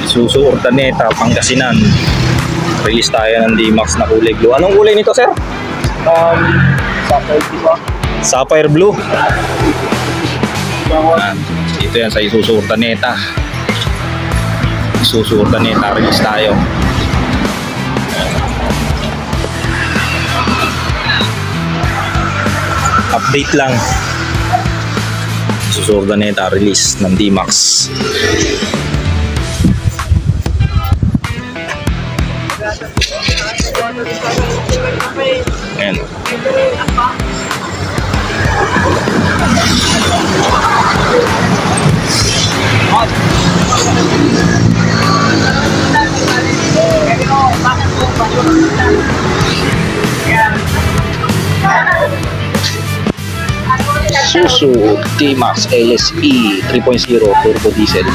Isuzu Urdaneta, Pangasinan. Release tayo ng D-Max na kulay blue. Anong kulay nito, sir? Sapphire blue. Dito yan sa Isuzu Urdaneta. Isuzu Urdaneta, release tayo. Update lang. Isuzu Urdaneta, release ng D-Max. Ayan. Isuzu D-Max LSE 3.0 turbo diesel.